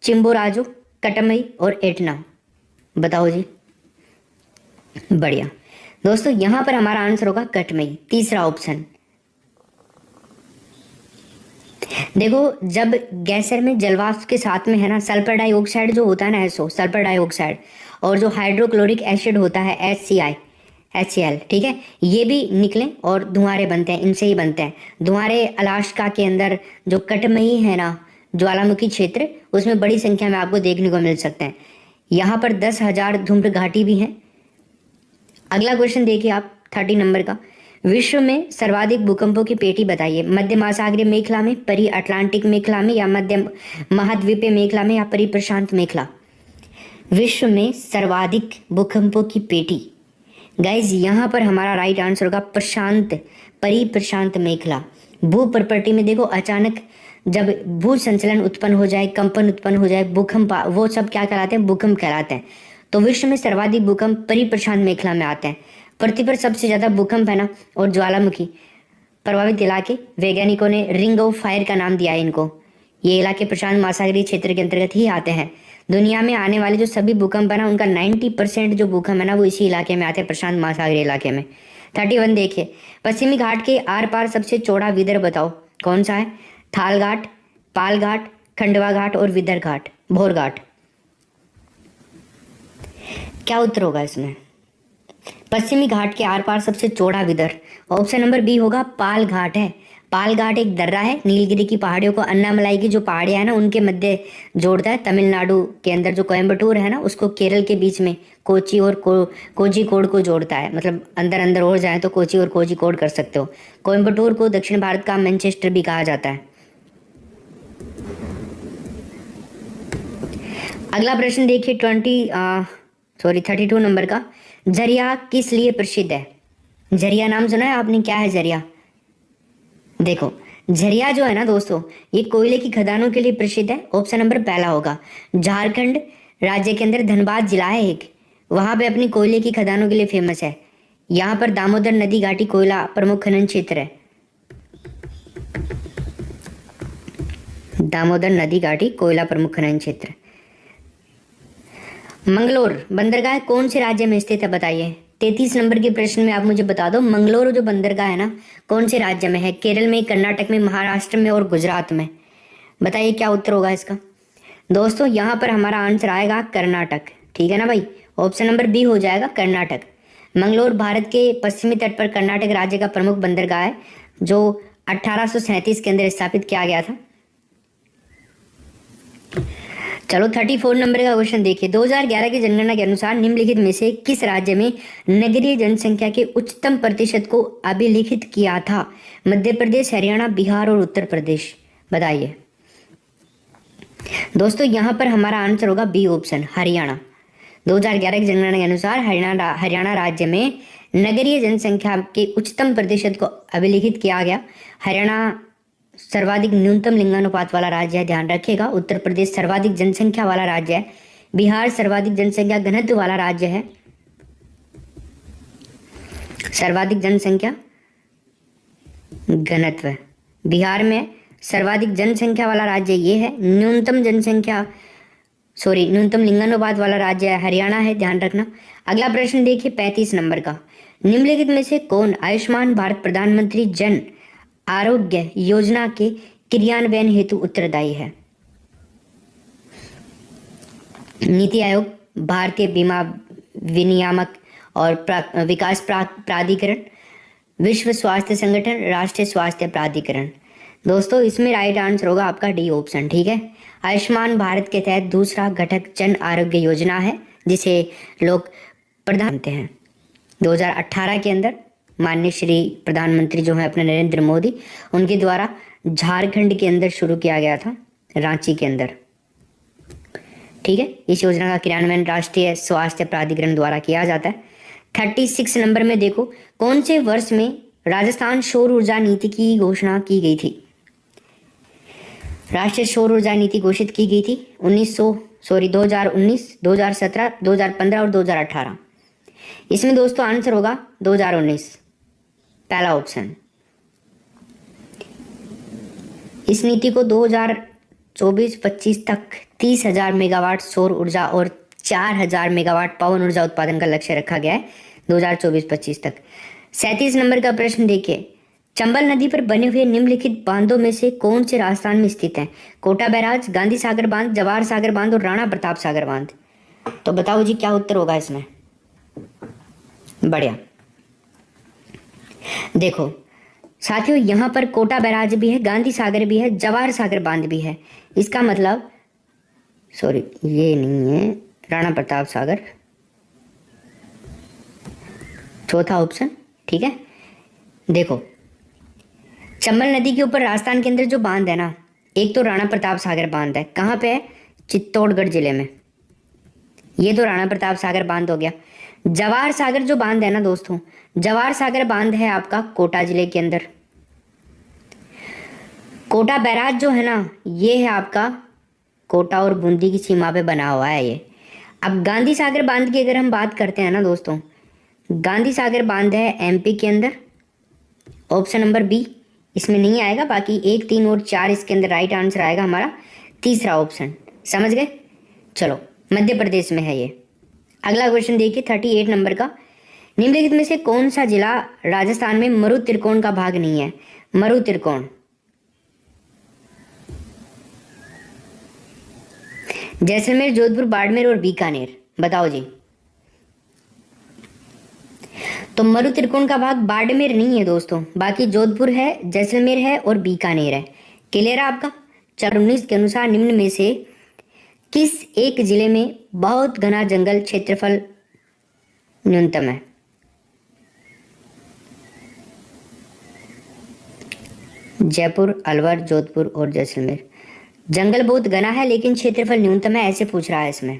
चिम्बोराजो, कटमई और एटना। बताओ जी। बढ़िया दोस्तों, यहां पर हमारा आंसर होगा कटमई, तीसरा ऑप्शन। देखो, जब गैसर में जलवाष्प के साथ में है ना सल्फर डाइऑक्साइड जो होता है ना, एसओ सल्फर डाइऑक्साइड, और जो हाइड्रोक्लोरिक एसिड होता है HCl, HCl, ठीक है, ये भी निकले और धुआंरे बनते हैं, इनसे ही बनते हैं धुआंरे। अलास्का के अंदर जो कटमई है ना ज्वालामुखी क्षेत्र, उसमें बड़ी संख्या में आपको देखने को मिल सकते हैं। यहाँ पर 10,000 धूम्र घाटी भी हैं। अगला क्वेश्चन देखिए आप 30 नंबर का, विश्व में सर्वाधिक भूकंपों की पेटी बताइए। मध्य महासागरीय मेखला में, परी अटलांटिक मेखला में, या मध्य महाद्वीपीय मेखला में, या परी प्रशांत मेखला? विश्व में सर्वाधिक भूकंपों की पेटी, गाइज यहाँ पर हमारा राइट आंसर होगा प्रशांत, परी प्रशांत मेखला। भू प्रॉपर्टी में देखो, अचानक जब भू संचलन उत्पन्न हो जाए, कंपन उत्पन्न हो जाए, भूकंप, वो सब क्या कहलाते हैं? भूकंप कहलाते हैं। तो विश्व में सर्वाधिक भूकंप परी प्रशांत मेखला में आते हैं। पृथ्वी पर सबसे ज्यादा भूकंप है ना और ज्वालामुखी प्रभावित इलाके, वैज्ञानिकों ने रिंग ऑफ फायर का नाम दिया है इनको। ये इलाके प्रशांत महासागरीय क्षेत्र के अंतर्गत ही आते हैं। दुनिया में आने वाले जो सभी भूकंप है ना, उनका 90% जो भूकंप है ना, वो इसी इलाके में आते हैं, प्रशांत महासागरीय इलाके में। 31 देखिए, पश्चिमी घाट के आर पार सबसे चौड़ा विदर्भ बताओ, कौन सा है? थाल घाट, पाल घाट, खंडवा घाट और विदर घाट, भोर घाट। क्या उत्तर होगा इसमें? पश्चिमी घाट के आर पार सबसे चौड़ा विदर्भ, ऑप्शन नंबर बी होगा पाल घाट है। पाल घाट एक दर्रा है, नीलगिरी की पहाड़ियों को अन्नामलाई की जो पहाड़ियां है ना उनके मध्य जोड़ता है। तमिलनाडु के अंदर जो कोयम्बटूर है ना, उसको केरल के बीच में कोची और कोझिकोड को जोड़ता है। मतलब अंदर अंदर और जाए तो कोची और कोझिकोड कर सकते हो। कोयम्बटूर को दक्षिण भारत का मैनचेस्टर भी कहा जाता है। अगला प्रश्न देखिए 32 नंबर का, झरिया किस लिए प्रसिद्ध है? झरिया नाम सुना है आपने? क्या है झरिया? देखो, झरिया जो है ना दोस्तों, ये कोयले की खदानों के लिए प्रसिद्ध है। ऑप्शन नंबर पहला होगा। झारखंड राज्य के अंदर धनबाद जिला है एक, वहां पे अपनी कोयले की खदानों के लिए फेमस है। यहाँ पर दामोदर नदी घाटी कोयला प्रमुख खनन क्षेत्र है। दामोदर नदी घाटी कोयला प्रमुख खनन क्षेत्र। मंगलोर बंदरगाह कौन से राज्य में स्थित है बताइए। 33 नंबर के प्रश्न में आप मुझे बता दो, मंगलोर जो बंदरगाह है ना कौन से राज्य में है? केरल में, कर्नाटक में, महाराष्ट्र में और गुजरात में। बताइए क्या उत्तर होगा इसका? दोस्तों यहाँ पर हमारा आंसर आएगा कर्नाटक, ठीक है ना भाई। ऑप्शन नंबर बी हो जाएगा कर्नाटक। मंगलोर भारत के पश्चिमी तट पर कर्नाटक राज्य का प्रमुख बंदरगाह है, जो 1837 के अंदर स्थापित किया गया था। चलो 34 नंबर का क्वेश्चन देखिए, 2011 की जनगणना के अनुसार निम्नलिखित में से किस राज्य में नगरीय जनसंख्या के उच्चतम प्रतिशत को अभिलिखित किया था? मध्य प्रदेश, हरियाणा, बिहार और उत्तर प्रदेश। बताइए दोस्तों, यहाँ पर हमारा आंसर होगा बी ऑप्शन, हरियाणा। 2011 की जनगणना के अनुसार हरियाणा राज्य में नगरीय जनसंख्या के उच्चतम प्रतिशत को अभिलिखित किया गया। हरियाणा सर्वाधिक न्यूनतम लिंगानुपात वाला राज्य है, ध्यान रखिएगा। उत्तर प्रदेश सर्वाधिक जनसंख्या वाला राज्य है। बिहार सर्वाधिक जनसंख्या घनत्व वाला राज्य है। सर्वाधिक जनसंख्या घनत्व बिहार में सर्वाधिक जनसंख्या वाला राज्य ये है। न्यूनतम लिंगानुपात वाला राज्य है हरियाणा है, ध्यान रखना। अगला प्रश्न देखिए 35 नंबर का, निम्नलिखित में से कौन आयुष्मान भारत प्रधानमंत्री जन आरोग्य योजना के क्रियान्वयन हेतु उत्तरदायी है? नीति आयोग, भारतीय बीमा विनियामक और विकास प्राधिकरण, विश्व स्वास्थ्य संगठन, राष्ट्रीय स्वास्थ्य प्राधिकरण। दोस्तों इसमें राइट आंसर होगा आपका डी ऑप्शन, ठीक है। आयुष्मान भारत के तहत दूसरा घटक जन आरोग्य योजना है, जिसे लोग प्रधान हैं 2018 के अंदर माननीय श्री प्रधानमंत्री जो है अपने नरेंद्र मोदी, उनके द्वारा झारखंड के अंदर शुरू किया गया था, रांची के अंदर। ठीक है, इस योजना का क्रियान्वयन राष्ट्रीय स्वास्थ्य प्राधिकरण द्वारा किया जाता है। 36 नंबर में देखो, कौन से वर्ष में राजस्थान सौर ऊर्जा नीति की घोषणा की गई थी? राष्ट्रीय सौर ऊर्जा नीति घोषित की गई थी 2019, 2017, 2015 और 2018। इसमें दोस्तों आंसर होगा 2019, पहला ऑप्शन। इस नीति को 2024-25 तक 30,000 मेगावाट सौर ऊर्जा और 4,000 मेगावाट पवन ऊर्जा उत्पादन का लक्ष्य रखा गया है 2024-25 तक। 37 नंबर का प्रश्न देखिए, चंबल नदी पर बने हुए निम्नलिखित बांधों में से कौन से राजस्थान में स्थित हैं? कोटा बैराज, गांधी सागर बांध, जवाहर सागर बांध और राणा प्रताप सागर बांध। तो बताओ जी क्या उत्तर होगा इसमें? बढ़िया। देखो साथियों, यहाँ पर कोटा बैराज भी है, गांधी सागर भी है, जवाहर सागर बांध भी है। इसका मतलब सॉरी ये नहीं है, राणा प्रताप सागर चौथा ऑप्शन। ठीक है, देखो चंबल नदी के ऊपर राजस्थान के अंदर जो बांध है ना, एक तो राणा प्रताप सागर बांध है, कहाँ पे है? चित्तौड़गढ़ जिले में। ये तो राणा प्रताप सागर बांध हो गया। जवाहर सागर जो बांध है ना दोस्तों, जवाहर सागर बांध है आपका कोटा जिले के अंदर। कोटा बैराज जो है ना, ये है आपका कोटा और बूंदी की सीमा पे बना हुआ है ये। अब गांधी सागर बांध की अगर हम बात करते हैं ना दोस्तों, गांधी सागर बांध है एमपी के अंदर, ऑप्शन नंबर बी इसमें नहीं आएगा। बाकी 1, 3 और 4 इसके अंदर राइट आंसर आएगा हमारा तीसरा ऑप्शन। समझ गए? चलो, मध्य प्रदेश में है ये। अगला क्वेश्चन देखिए 38 नंबर का, निम्नलिखित में से कौन सा जिला राजस्थान में मरु त्रिकोण का भाग नहीं है? मरु त्रिकोण, जैसलमेर, जोधपुर, बाड़मेर और बीकानेर। बताओ जी। तो मरु त्रिकोण का भाग बाड़मेर नहीं है दोस्तों, बाकी जोधपुर है, जैसलमेर है और बीकानेर है। क्लियर है आपका? 19 के अनुसार निम्न में से किस एक जिले में बहुत घना जंगल क्षेत्रफल न्यूनतम है? जयपुर, अलवर, जोधपुर और जैसलमेर। जंगल बहुत घना है लेकिन क्षेत्रफल न्यूनतम है, ऐसे पूछ रहा है इसमें।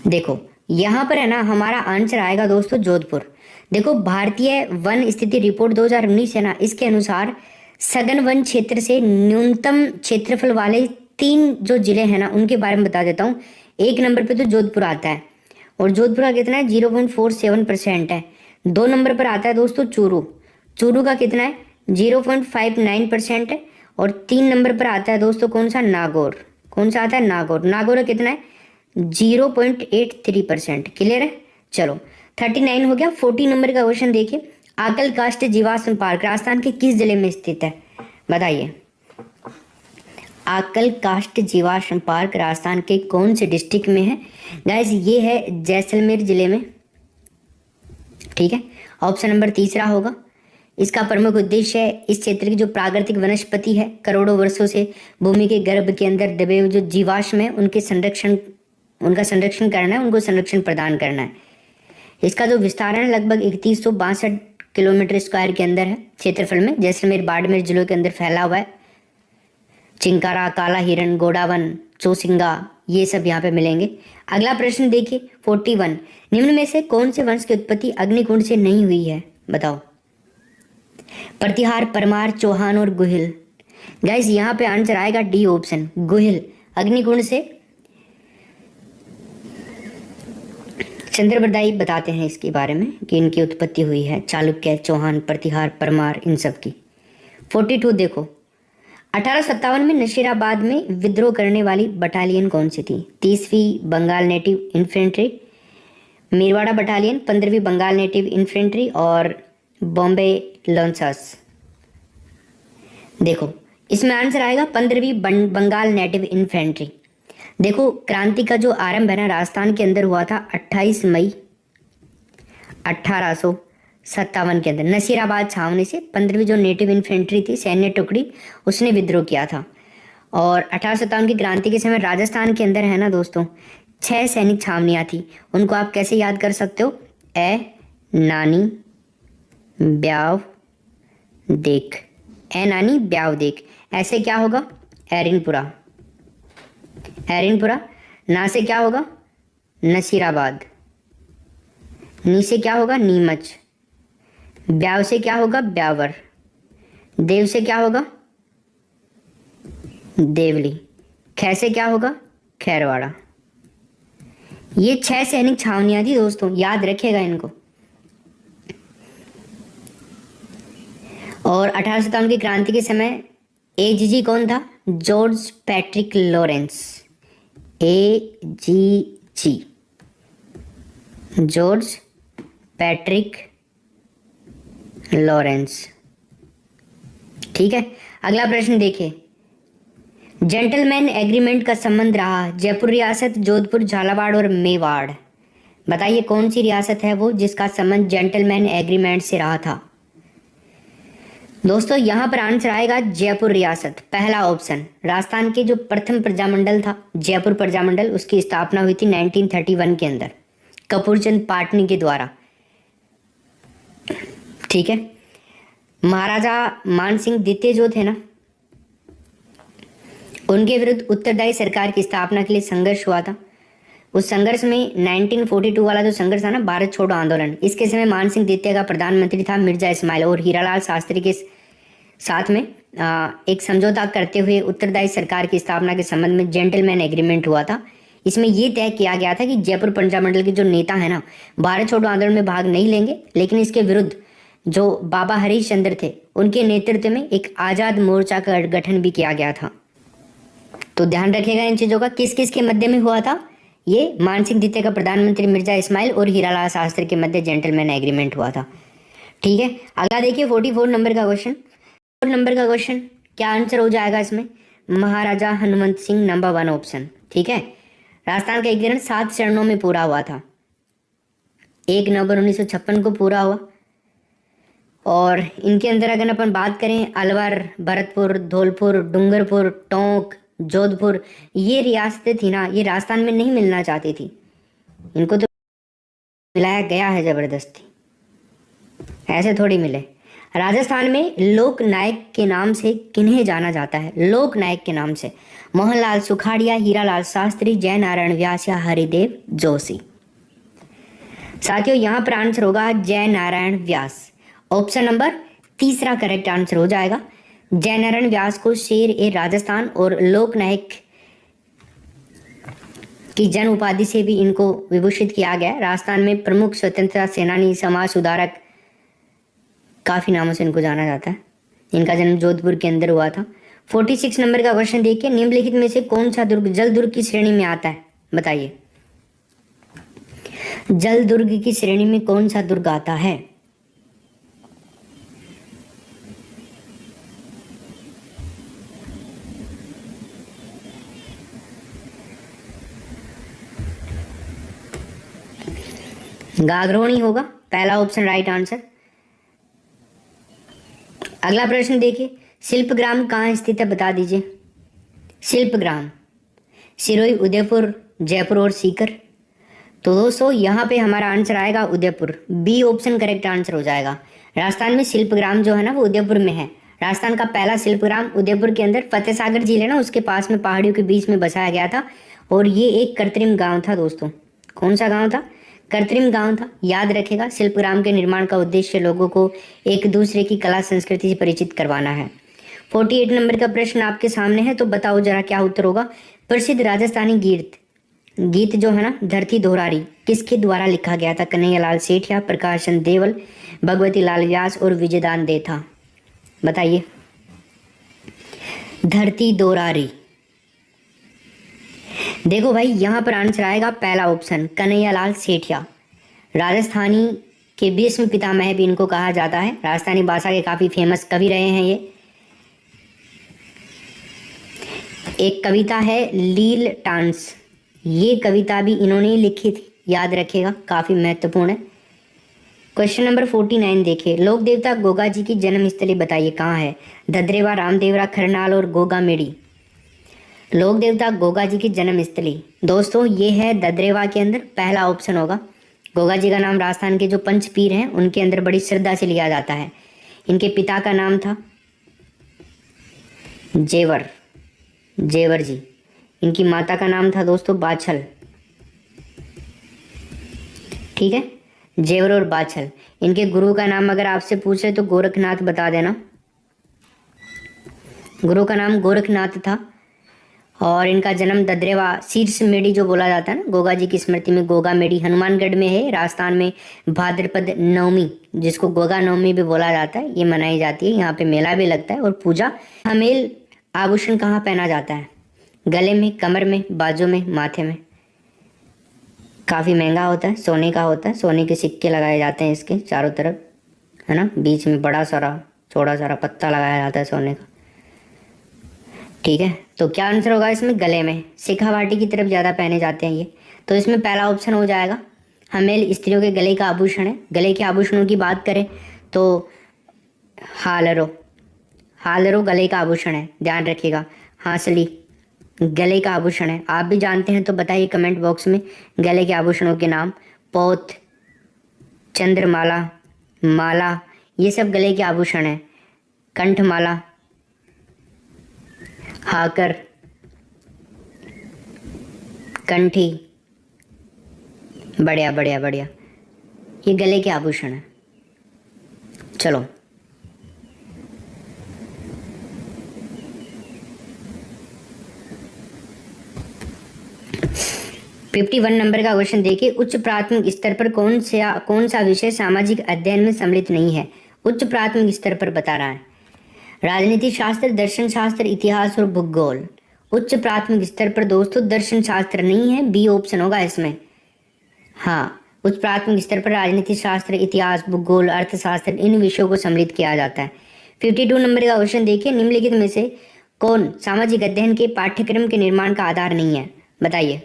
देखो यहां पर है ना, हमारा आंसर आएगा दोस्तों जोधपुर। देखो भारतीय वन स्थिति रिपोर्ट 2019 है ना, इसके अनुसार सघन वन क्षेत्र से न्यूनतम क्षेत्रफल वाले 3 जो जिले हैं ना, उनके बारे में बता देता हूँ। 1 नंबर पे तो जोधपुर आता है, और जोधपुर का कितना है? 0.47% है। 2 नंबर पर आता है दोस्तों चूरू, चूरू का कितना है? 0.59% है। और 3 नंबर पर आता है दोस्तों कौन सा? नागौर। कौन सा आता है? नागौर। नागौर का कितना है? 0.83%। क्लियर है? चलो 39 हो गया। 40 नंबर का क्वेश्चन देखिए, आकल काष्ठ जीवाश्म पार्क राजस्थान के किस जिले में स्थित है? बताइए। आकल काष्ठ जीवाश्म पार्क राजस्थान के कौन से डिस्ट्रिक्ट में है? गाइस ये है जैसलमेर जिले में। ठीक है, ऑप्शन नंबर तीसरा होगा। इसका प्रमुख उद्देश्य है इस क्षेत्र की जो प्राकृतिक वनस्पति है, करोड़ों वर्षों से भूमि के गर्भ के अंदर दबे हुए जो जीवाश्म है उनका संरक्षण करना है, उनको संरक्षण प्रदान करना है। इसका जो विस्तार है लगभग 3162 किलोमीटर स्क्वायर के अंदर है क्षेत्रफल में। जैसलमेर, बाड़मेर जिलों के अंदर फैला हुआ है। चिंकारा, काला हिरण, गोडावन, चौसिंगा, ये सब यहाँ पे मिलेंगे। अगला प्रश्न देखिए 41, निम्न में से कौन से वंश की उत्पत्ति अग्निकुंड से नहीं हुई है? बताओ। प्रतिहार, परमार, चौहान और गुहिल। गाइस यहाँ पे आंसर आएगा डी ऑप्शन, गुहिल। अग्निकुंड से चंद्रबरदाई बताते हैं इसके बारे में कि इनकी उत्पत्ति हुई है। चालुक्य, चौहान, प्रतिहार, परमार, इन सब की। 42 देखो, 1857 में नशीराबाद में विद्रोह करने वाली बटालियन कौन सी थी? 30वीं Bengal native infantry, Merwara battalion, 15वीं बंगाल नेटिव इन्फेंट्री और बॉम्बे लॉन्सर्स। देखो इसमें आंसर आएगा 15वीं बंगाल नेटिव इन्फेंट्री। देखो क्रांति का जो आरंभ है ना राजस्थान के अंदर हुआ था 28 मई 1857 के अंदर नसीराबाद छावनी से। 15वीं जो नेटिव इन्फेंट्री थी, सैन्य टुकड़ी, उसने विद्रोह किया था। और 1857 की क्रांति के समय राजस्थान के अंदर है ना दोस्तों 6 सैनिक छावनियाँ थी, उनको आप कैसे याद कर सकते हो? ए नानी ब्याव देख, ए नानी ब्याव देख। ऐसे क्या होगा? एरिनपुरा, एरिनपुरा। ना से क्या होगा? नसीराबाद। नी से क्या होगा? नीमच। ब्याव से क्या होगा? ब्यावर। देव से क्या होगा? देवली। खे से क्या होगा? खैरवाड़ा। ये 6 सैनिक छावनियां थी दोस्तों, याद रखिएगा इनको। और 1857 की क्रांति के समय एजीजी कौन था? George Patrick Lawrence. AGG George Patrick Lawrence. ठीक है, अगला प्रश्न देखिए। जेंटलमैन एग्रीमेंट का संबंध रहा जयपुर रियासत, जोधपुर, झालावाड़ और मेवाड़। बताइए कौन सी रियासत है वो जिसका संबंध जेंटलमैन एग्रीमेंट से रहा था? दोस्तों यहाँ पर आंसर आएगा जयपुर रियासत, पहला ऑप्शन। राजस्थान के जो प्रथम प्रजामंडल था जयपुर प्रजामंडल, उसकी स्थापना हुई थी 1931 के अंदर कपूरचंद पाटनी के द्वारा। ठीक है, महाराजा मानसिंह द्वितीय जो थे ना, उनके विरुद्ध उत्तरदायी सरकार की स्थापना के लिए संघर्ष हुआ था। उस संघर्ष में 1942 वाला जो संघर्ष था ना, भारत छोड़ो आंदोलन, इसके समय मानसिंह द्वितीय का प्रधानमंत्री था मिर्जा इस्माइल, और हीरालाल शास्त्री के साथ में एक समझौता करते हुए उत्तरदायी सरकार की स्थापना के संबंध में जेंटलमैन एग्रीमेंट हुआ था। इसमें यह तय किया गया था कि जयपुर प्रजामंडल के जो नेता है ना, भारत छोड़ो आंदोलन में भाग नहीं लेंगे, लेकिन इसके विरुद्ध जो बाबा हरीश चंद्र थे उनके नेतृत्व में एक आज़ाद मोर्चा का गठन भी किया गया था। तो ध्यान रखिएगा इन चीज़ों का। किस किस के मध्य में हुआ था? ये मानसिंह द्वितीय का प्रधानमंत्री मिर्जा इस्माइल और हीरालाल शास्त्री के मध्य जेंटलमैन एग्रीमेंट हुआ था। ठीक है, अगला देखिए 44 नंबर का क्वेश्चन। 4 नंबर का क्वेश्चन क्या आंसर हो जाएगा इसमें? महाराजा हनुमंत सिंह, नंबर 1 ऑप्शन। ठीक है, राजस्थान का एकीकरण 7 चरणों में पूरा हुआ था। 1 नवंबर 1956 को पूरा हुआ, और इनके अंदर अगर अपन बात करें अलवर, भरतपुर, धौलपुर, डूंगरपुर, टोंक, जोधपुर, ये रियासतें थी ना, ये राजस्थान में नहीं मिलना चाहती थी, इनको तो मिलाया गया है जबरदस्ती, ऐसे थोड़ी मिले। राजस्थान में लोक नायक के नाम से किन्हें जाना जाता है? लोक नायक के नाम से मोहनलाल सुखाड़िया, हीरालाल शास्त्री, जय नारायण व्यास या हरिदेव जोशी। साथियों यहाँ पर आंसर होगा जय Narayan Vyas. Option number 3 correct answer हो जाएगा। जय नारायण व्यास को शेर ए राजस्थान और लोक नायक की जन उपाधि से भी इनको विभूषित किया गया। राजस्थान में प्रमुख स्वतंत्रता सेनानी, समाज सुधारक, काफी नामों से इनको जाना जाता है। इनका जन्म जोधपुर के अंदर हुआ था। 46 नंबर का क्वेश्चन देखिए। निम्नलिखित में से कौन सा दुर्ग जल दुर्ग की श्रेणी में आता है? बताइए, जल दुर्ग की श्रेणी में कौन सा दुर्ग आता है? गागरोनी होगा पहला ऑप्शन राइट आंसर। अगला प्रश्न देखिए, शिल्पग्राम कहाँ स्थित है? बता दीजिए। शिल्पग्राम सिरोही, उदयपुर, जयपुर और सीकर। तो दोस्तों यहाँ पे हमारा आंसर आएगा Udaipur, B option correct answer हो जाएगा। राजस्थान में शिल्पग्राम जो है ना वो उदयपुर में है। राजस्थान का पहला शिल्पग्राम उदयपुर के अंदर फतेह सागर झील है ना, उसके पास में पहाड़ियों के बीच में बसाया गया था, और ये एक कृत्रिम गाँव था दोस्तों। कौन सा गाँव था? कृत्रिम गांव था। याद रखेगा, शिल्पग्राम के निर्माण का उद्देश्य लोगों को एक दूसरे की कला संस्कृति से परिचित करवाना है। 48 नंबर का प्रश्न आपके सामने है, तो बताओ जरा क्या उत्तर होगा। प्रसिद्ध राजस्थानी गीत जो है ना, धरती दोहरारी, किसके द्वारा लिखा गया था? कन्हैयालाल सेठिया, प्रकाश चंद देवल, भगवती लाल व्यास और विजयदान देथा। बताइए। धरती दोहरारी, देखो भाई यहाँ पर आंसर आएगा पहला ऑप्शन, कन्हैयालाल सेठिया। राजस्थानी के भीष्म पितामह भी इनको कहा जाता है। राजस्थानी भाषा के काफ़ी फेमस कवि रहे हैं ये। एक कविता है लील टांस, ये कविता भी इन्होंने ही लिखी थी, याद रखिएगा, काफ़ी महत्वपूर्ण है। क्वेश्चन नंबर 49 देखिए। लोक देवता गोगा जी की जन्मस्थली बताइए कहाँ है? धद्रेवा, रामदेवरा, खरनाल और गोगा मेड़ी। लोक देवता गोगा जी की जन्म स्थली दोस्तों ये है ददरेवा के अंदर, पहला ऑप्शन होगा। गोगा जी का नाम राजस्थान के जो पंच पीर हैं उनके अंदर बड़ी श्रद्धा से लिया जाता है। इनके पिता का नाम था जेवर, जेवर जी। इनकी माता का नाम था दोस्तों बाछल, ठीक है, जेवर और बाछल। इनके गुरु का नाम अगर आपसे पूछे तो गोरखनाथ बता देना, गुरु का नाम गोरखनाथ था। और इनका जन्म ददरेवा शीर्ष मेड़ी जो बोला जाता है ना, गोगा जी की स्मृति में गोगा मेड़ी हनुमानगढ़ में है, राजस्थान में। भाद्रपद नवमी जिसको गोगा नवमी भी बोला जाता है, ये मनाई जाती है। यहाँ पे मेला भी लगता है और पूजा। हमेल आभूषण कहाँ पहना जाता है? गले में, कमर में, बाजू में, माथे में। काफ़ी महंगा होता है, सोने का होता है, सोने के सिक्के लगाए जाते हैं इसके चारों तरफ, है ना। बीच में बड़ा सारा चौड़ा सारा पत्ता लगाया जाता है सोने का, ठीक है। तो क्या आंसर होगा इसमें? गले में, शेखावाटी की तरफ ज़्यादा पहने जाते हैं ये। तो इसमें पहला ऑप्शन हो जाएगा। हमेल स्त्रियों के गले का आभूषण है। गले के आभूषणों की बात करें तो हालरो, हालरो गले का आभूषण है, ध्यान रखिएगा। हांसली गले का आभूषण है। आप भी जानते हैं तो बताइए कमेंट बॉक्स में गले के आभूषणों के नाम। पोत, चंद्रमाला, माला, ये सब गले के आभूषण है। कंठमाला, हाकर, कंठी, बढ़िया बढ़िया बढ़िया, ये गले के आभूषण है। चलो फिफ्टी 51 नंबर का क्वेश्चन देखिए। उच्च प्राथमिक स्तर पर कौन सा विषय सामाजिक अध्ययन में सम्मिलित नहीं है? उच्च प्राथमिक स्तर पर बता रहा है। राजनीति शास्त्र, दर्शन शास्त्र, इतिहास और भूगोल। उच्च प्राथमिक स्तर पर दोस्तों दर्शन शास्त्र नहीं है, बी ऑप्शन होगा इसमें। हाँ, उच्च प्राथमिक स्तर पर राजनीति शास्त्र, इतिहास, भूगोल, अर्थशास्त्र, इन विषयों को सम्मिलित किया जाता है। 52 नंबर का क्वेश्चन देखिए। निम्नलिखित में से कौन सामाजिक अध्ययन के पाठ्यक्रम के निर्माण का आधार नहीं है? बताइए।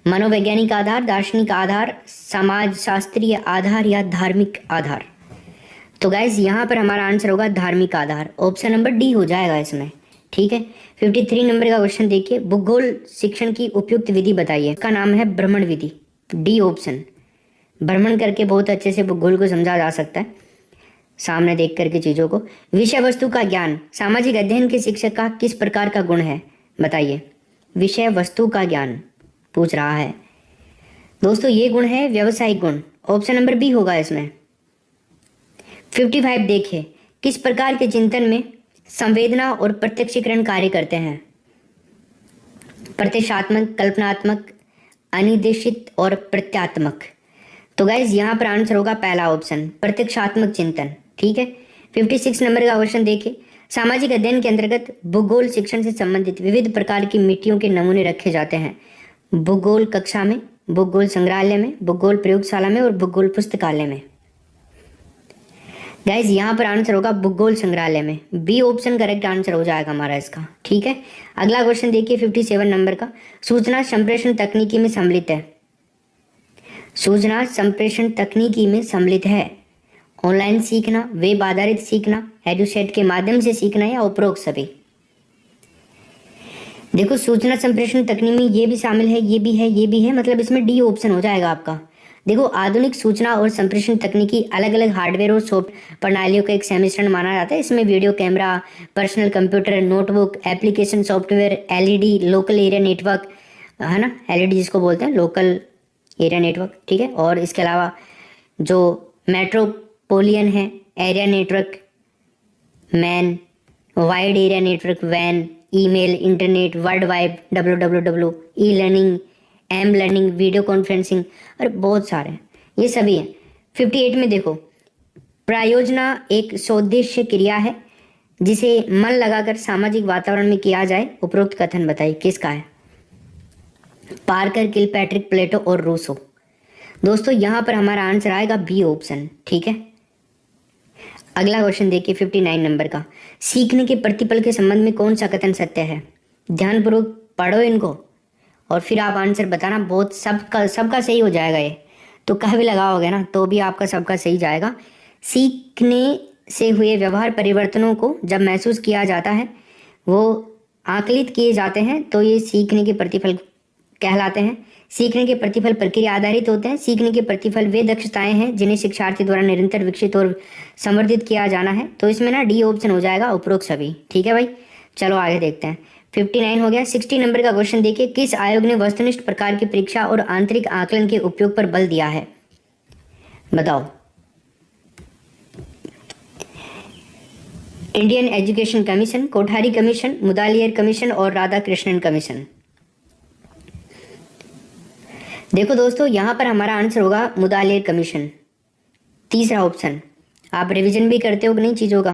मनोवैज्ञानिक आधार, दार्शनिक आधार, समाज शास्त्रीय आधार या धार्मिक आधार? तो गाइज यहाँ पर हमारा आंसर होगा धार्मिक आधार, ऑप्शन नंबर डी हो जाएगा इसमें, ठीक है। 53 नंबर का क्वेश्चन देखिए। भूगोल शिक्षण की उपयुक्त विधि बताइए। इसका नाम है भ्रमण विधि, डी ऑप्शन। भ्रमण करके बहुत अच्छे से भूगोल को समझा जा सकता है, सामने देख करके चीज़ों को। विषय वस्तु का ज्ञान सामाजिक अध्ययन के शिक्षक का किस प्रकार का गुण है? बताइए। विषय वस्तु का ज्ञान पूछ रहा है दोस्तों, ये गुण है व्यवसायिक गुण, ऑप्शन नंबर बी होगा इसमें। 55 देखिए। किस प्रकार के चिंतन में संवेदना और प्रत्यक्षीकरण कार्य करते हैं? प्रत्यक्षात्मक, कल्पनात्मक, अनिर्देशित और प्रत्यात्मक। तो गाइज यहाँ पर आंसर होगा पहला ऑप्शन, प्रत्यक्षात्मक चिंतन, ठीक है। 56 नंबर का क्वेश्चन देखिए। सामाजिक अध्ययन के अंतर्गत भूगोल शिक्षण से संबंधित विविध प्रकार की मिट्टियों के नमूने रखे जाते हैं। भूगोल कक्षा में, भूगोल संग्रहालय में, भूगोल प्रयोगशाला में और भूगोल पुस्तकालय में। गाइज यहाँ पर आंसर होगा भूगोल संग्रहालय में, बी ऑप्शन करेक्ट आंसर हो जाएगा हमारा इसका, ठीक है। अगला क्वेश्चन देखिए 57 नंबर का। सूचना संप्रेषण तकनीकी में सम्मिलित है। सूचना संप्रेषण तकनीकी में सम्मिलित है। ऑनलाइन सीखना, वेब आधारित सीखना, एडुसेट के माध्यम से सीखना या उपरोक्त सभी? देखो सूचना संप्रेषण तकनीक में ये भी शामिल है, ये भी है, ये भी है, मतलब इसमें डी ऑप्शन हो जाएगा आपका। देखो आधुनिक सूचना और संप्रेषण तकनीकी अलग अलग हार्डवेयर और सॉफ्ट प्रणालियों का एक संमिश्रण माना जाता है। इसमें video camera, personal computer, notebook, application software, LED, local area network, है ना, एलईडी जिसको बोलते हैं लोकल एरिया नेटवर्क, ठीक है। और इसके अलावा जो मेट्रोपोलियन है, area network, MAN, wide area network, वैन, email, internet, world wide, WWW, e learning, m learning, video conferencing और बहुत सारे हैं, ये सभी हैं। 58 में देखो, प्रायोजना एक सौदेश्य क्रिया है जिसे मन लगाकर सामाजिक वातावरण में किया जाए। उपरोक्त कथन बताइए किसका है? पार्कर, किलपैट्रिक, प्लेटो और रूसो। दोस्तों यहाँ पर हमारा आंसर आएगा बी ऑप्शन, ठीक है। अगला क्वेश्चन देखिए 59 नंबर का। सीखने के प्रतिपल के संबंध में कौन सा कथन सत्य है? ध्यानपूर्वक पढ़ो इनको और फिर आप आंसर बताना। बहुत सबका सही हो जाएगा ये, तो कह भी लगाओगे ना तो भी आपका सबका सही जाएगा। सीखने से हुए व्यवहार परिवर्तनों को जब महसूस किया जाता है वो आकलित किए जाते हैं तो ये सीखने के प्रतिफल कहलाते हैं। सीखने के प्रतिफल प्रक्रिया आधारित होते हैं। सीखने के प्रतिफल वे दक्षताएं हैं जिन्हें शिक्षार्थी द्वारा निरंतर विकसित और संवर्धित किया जाना है। तो इसमें ना डी ऑप्शन हो जाएगा, उपरोक्त सभी। ठीक है भाई, चलो आगे देखते हैं। 59 हो गया। 60 नंबर का क्वेश्चन देखिए, किस आयोग ने वस्तुनिष्ठ प्रकार की परीक्षा और आंतरिक आकलन के उपयोग पर बल दिया है? बताओ। Indian education commission, Kothari commission, Mudaliar commission और राधाकृष्णन कमीशन। देखो दोस्तों, यहां पर हमारा आंसर होगा मुदालियर कमीशन, तीसरा ऑप्शन। आप रिवीजन भी करते हो कि नहीं चीजों का?